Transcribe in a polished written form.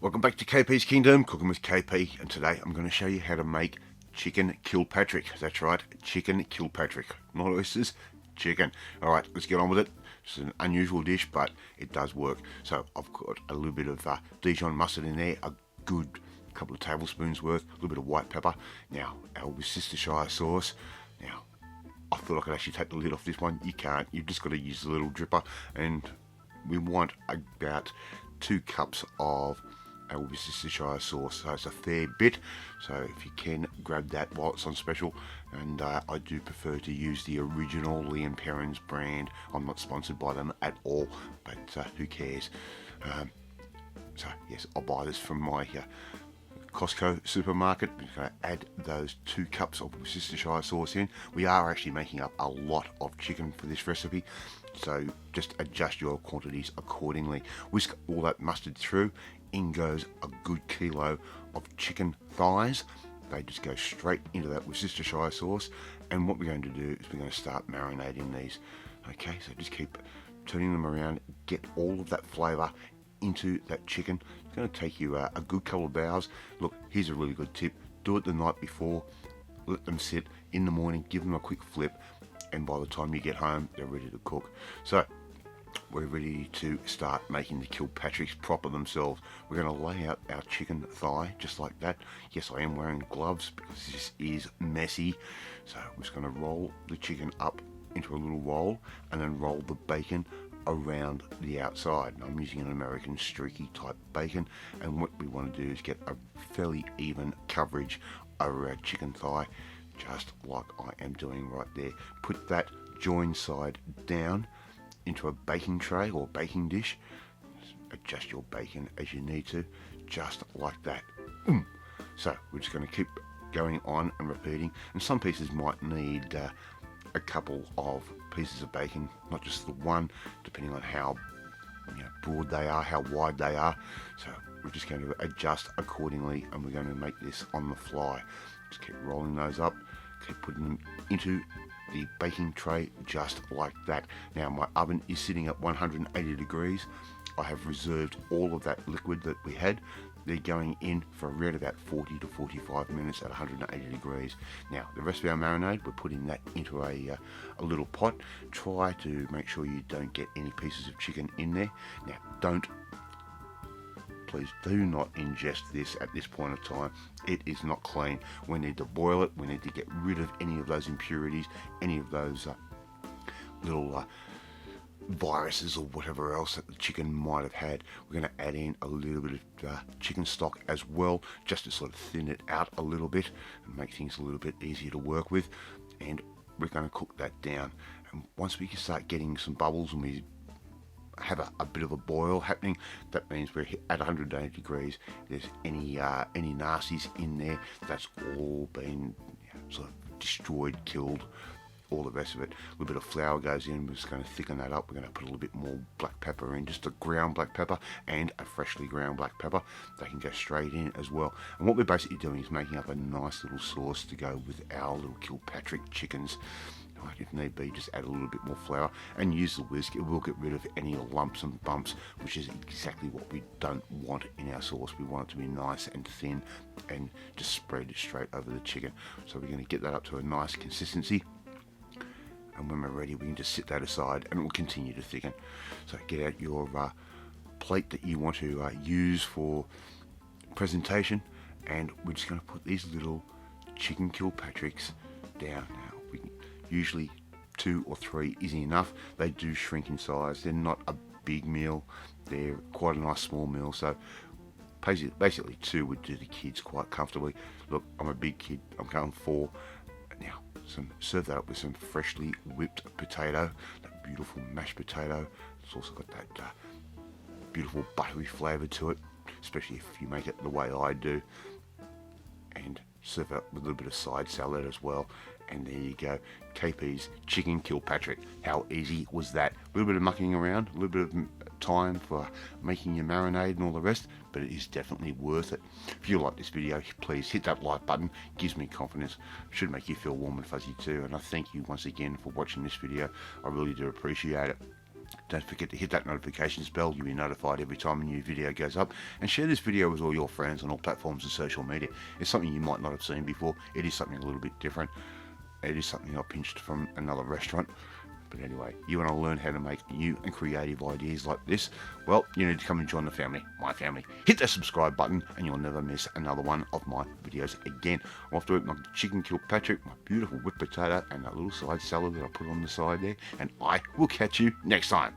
Welcome back to KP's Kingdom, cooking with KP, and today I'm going to show you how to make chicken Kilpatrick. That's right, chicken Kilpatrick, not oysters, chicken. Alright, let's get on with it. It's an unusual dish, but it does work. So I've got a little bit of Dijon mustard in there, a good couple of tablespoons worth, a little bit of white pepper. Now, our Worcestershire sauce. Now, I thought I could actually take the lid off this one. You can't, you've just got to use the little dripper, and we want about 2 cups of our Worcestershire sauce, so it's a fair bit. So if you can, grab that while it's on special. And I do prefer to use the original Lee & Perrins brand. I'm not sponsored by them at all, but who cares? So yes, I'll buy this from my Costco supermarket. We're going to add those 2 cups of Worcestershire sauce in. We are actually making up a lot of chicken for this recipe, so just adjust your quantities accordingly. Whisk all that mustard through. In goes a good kilo of chicken thighs. They just go straight into that Worcestershire sauce, and what we're going to do is we're going to start marinating these. Okay, so just keep turning them around, get all of that flavour into that chicken. It's going to take you a good couple of hours. Look, here's a really good tip: do it the night before, let them sit. In the morning, give them a quick flip, and by the time you get home, they're ready to cook. So we're ready to start making the Kilpatricks proper themselves. We're going to lay out our chicken thigh just like that. Yes, I am wearing gloves because this is messy. So I'm just going to roll the chicken up into a little roll and then roll the bacon around the outside. I'm using an American streaky type bacon, and what we want to do is get a fairly even coverage over our chicken thigh, just like I am doing right there. Put that joined side down into a baking tray or baking dish. Adjust your bacon as you need to, just like that. So we're just going to keep going on and repeating, and some pieces might need a couple of pieces of bacon, not just the one, depending on how broad they are, how wide they are. So we're just going to adjust accordingly, and we're going to make this on the fly. Just keep rolling those up, keep putting them into the baking tray just like that. Now my oven is sitting at 180 degrees. I have reserved all of that liquid that we had. They're going in for around about 40 to 45 minutes at 180 degrees. Now the rest of our marinade, we're putting that into a little pot. Try to make sure you don't get any pieces of chicken in there. Now please do not ingest this at this point of time. It is not clean. We need to boil it. We need to get rid of any of those impurities, any of those little viruses or whatever else that the chicken might have had. We're going to add in a little bit of chicken stock as well, just to sort of thin it out a little bit and make things a little bit easier to work with. And we're going to cook that down. And once we can start getting some bubbles and we have a bit of a boil happening, that means we're at 180 degrees. If there's any nasties in there, that's all been sort of destroyed, killed, all the rest of it. A little bit of flour goes in. We're just going to thicken that up. We're going to put a little bit more black pepper in, just a ground black pepper and a freshly ground black pepper. They can go straight in as well. And what we're basically doing is making up a nice little sauce to go with our little Kilpatrick chickens. Right, if need be, just add a little bit more flour and use the whisk. It will get rid of any lumps and bumps, which is exactly what we don't want in our sauce. We want it to be nice and thin and just spread straight over the chicken. So we're going to get that up to a nice consistency, and when we're ready, we can just sit that aside and it will continue to thicken. So get out your plate that you want to use for presentation, and we're just going to put these little chicken Kilpatricks down. Now, usually 2 or 3 is enough. They do shrink in size. They're not a big meal. They're quite a nice small meal. So basically 2 would do the kids quite comfortably. Look, I'm a big kid. I'm going 4. Now, serve that up with some freshly whipped potato, that beautiful mashed potato. It's also got that beautiful buttery flavour to it, especially if you make it the way I do. And serve it up with a little bit of side salad as well. And there you go, KP's Chicken Kilpatrick. How easy was that? A little bit of mucking around, a little bit of time for making your marinade and all the rest, but it is definitely worth it. If you like this video, please hit that like button. It gives me confidence. It should make you feel warm and fuzzy too. And I thank you once again for watching this video. I really do appreciate it. Don't forget to hit that notifications bell. You'll be notified every time a new video goes up. And share this video with all your friends on all platforms of social media. It's something you might not have seen before. It is something a little bit different. It is something I pinched from another restaurant. But anyway, you want to learn how to make new and creative ideas like this? Well, you need to come and join the family, my family. Hit that subscribe button and you'll never miss another one of my videos again. I'm off to eat my chicken Kilpatrick, my beautiful whipped potato, and that little side salad that I put on the side there. And I will catch you next time.